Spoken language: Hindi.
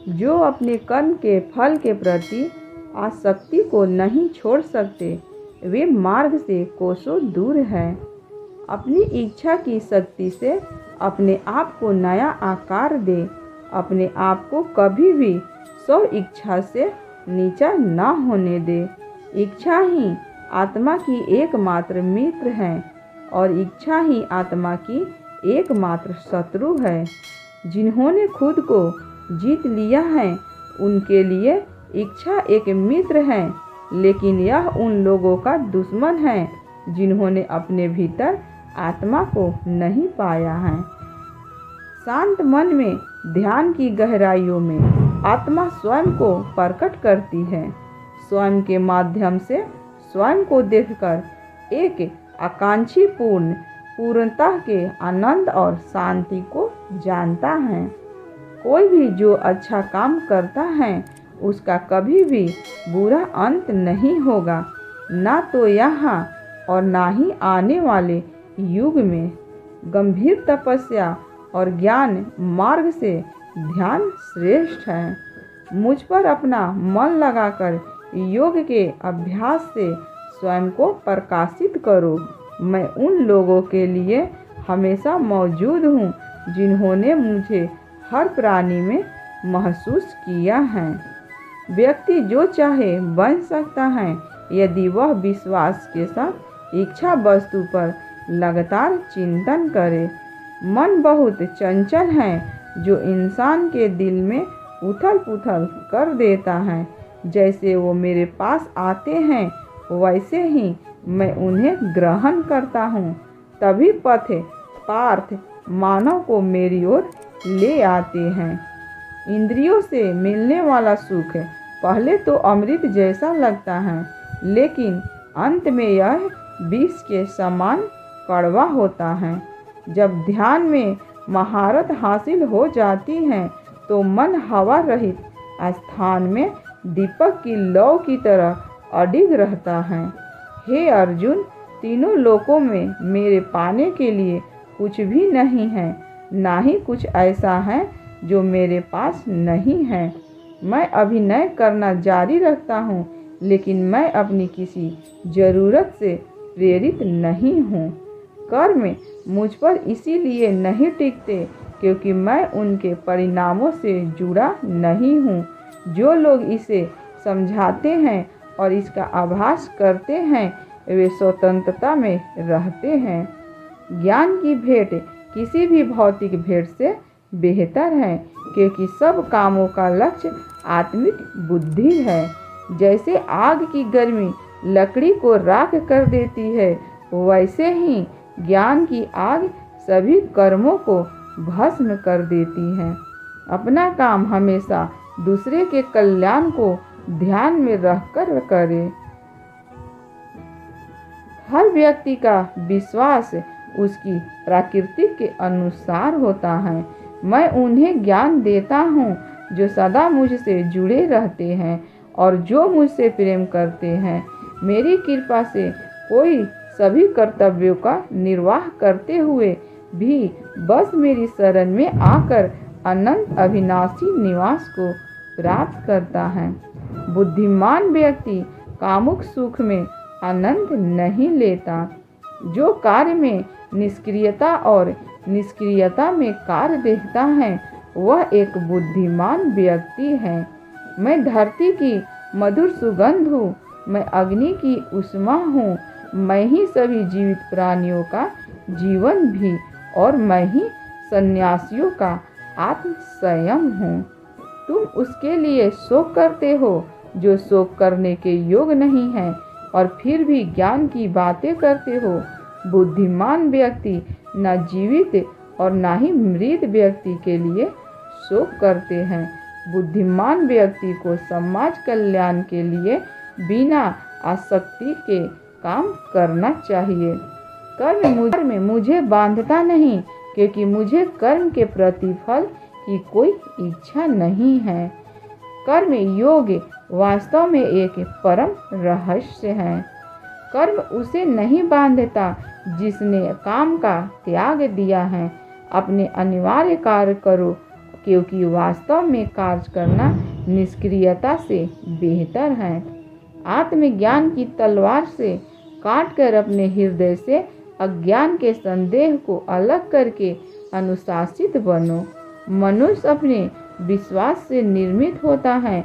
जो अपने कर्म के फल के प्रति आसक्ति को नहीं छोड़ सकते वे मार्ग से कोसों दूर हैं। अपनी इच्छा की शक्ति से अपने आप को नया आकार दे। अपने आप को कभी भी स्व इच्छा से नीचा ना होने दे। इच्छा ही आत्मा की एकमात्र मित्र है और इच्छा ही आत्मा की एकमात्र शत्रु है। जिन्होंने खुद को जीत लिया है उनके लिए इच्छा एक मित्र है, लेकिन यह उन लोगों का दुश्मन है जिन्होंने अपने भीतर आत्मा को नहीं पाया है। शांत मन में ध्यान की गहराइयों में आत्मा स्वयं को प्रकट करती है। स्वयं के माध्यम से स्वयं को देखकर एक आकांक्षी पूर्णता के आनंद और शांति को जानता है। कोई भी जो अच्छा काम करता है उसका कभी भी बुरा अंत नहीं होगा, ना तो यहाँ और ना ही आने वाले युग में। गंभीर तपस्या और ज्ञान मार्ग से ध्यान श्रेष्ठ है। मुझ पर अपना मन लगाकर योग के अभ्यास से स्वयं को प्रकाशित करो। मैं उन लोगों के लिए हमेशा मौजूद हूँ जिन्होंने मुझे हर प्राणी में महसूस किया है। व्यक्ति जो चाहे बन सकता है यदि वह विश्वास के साथ इच्छा वस्तु पर लगातार चिंतन करे। मन बहुत चंचल है जो इंसान के दिल में उथल पुथल कर देता है। जैसे वो मेरे पास आते हैं वैसे ही मैं उन्हें ग्रहण करता हूँ। तभी पथ पार्थ मानव को मेरी ओर ले आते हैं। इंद्रियों से मिलने वाला सुख पहले तो अमृत जैसा लगता है, लेकिन अंत में यह विष के समान कड़वा होता है। जब ध्यान में महारत हासिल हो जाती है तो मन हवा रहित स्थान में दीपक की लौ की तरह अडिग रहता है। हे अर्जुन, तीनों लोकों में मेरे पाने के लिए कुछ भी नहीं है, ना ही कुछ ऐसा है जो मेरे पास नहीं है। मैं अभिनय करना जारी रखता हूँ, लेकिन मैं अपनी किसी जरूरत से प्रेरित नहीं हूँ। कर्म मुझ पर इसीलिए नहीं टिकते क्योंकि मैं उनके परिणामों से जुड़ा नहीं हूँ। जो लोग इसे समझाते हैं और इसका आभास करते हैं वे स्वतंत्रता में रहते हैं। ज्ञान की भेंट किसी भी भौतिक भेंट से बेहतर है क्योंकि सब कामों का लक्ष्य आत्मिक बुद्धि है। जैसे आग की गर्मी लकड़ी को राख कर देती है, वैसे ही ज्ञान की आग सभी कर्मों को भस्म कर देती है। अपना काम हमेशा दूसरे के कल्याण को ध्यान में रखकर करें। हर व्यक्ति का विश्वास उसकी प्रकृति के अनुसार होता है। मैं उन्हें ज्ञान देता हूँ जो सदा मुझसे जुड़े रहते हैं और जो मुझसे प्रेम करते हैं। मेरी कृपा से कोई सभी कर्तव्यों का निर्वाह करते हुए भी बस मेरी शरण में आकर अनंत अविनाशी निवास को प्राप्त करता है। बुद्धिमान व्यक्ति कामुक सुख में आनंद नहीं लेता। जो कार्य में निष्क्रियता और निष्क्रियता में कार्य देखता है वह एक बुद्धिमान व्यक्ति है। मैं धरती की मधुर सुगंध हूँ, मैं अग्नि की उष्मा हूँ, मैं ही सभी जीवित प्राणियों का जीवन भी और मैं ही सन्यासियों का आत्म संयम हूँ। तुम उसके लिए शोक करते हो जो शोक करने के योग नहीं है और फिर भी ज्ञान की बातें करते हो। बुद्धिमान व्यक्ति न जीवित और न ही मृत व्यक्ति के लिए शोक करते हैं। बुद्धिमान व्यक्ति को समाज कल्याण के लिए बिना आसक्ति के काम करना चाहिए। कर्म मुझे बांधता नहीं क्योंकि मुझे कर्म के प्रतिफल की कोई इच्छा नहीं है। कर्म योग वास्तव में एक परम रहस्य है। कर्म उसे नहीं बांधता जिसने काम का त्याग दिया है। अपने अनिवार्य कार्य करो क्योंकि वास्तव में कार्य करना निष्क्रियता से बेहतर है। आत्मज्ञान की तलवार से काटकर अपने हृदय से अज्ञान के संदेह को अलग करके अनुशासित बनो। मनुष्य अपने विश्वास से निर्मित होता है।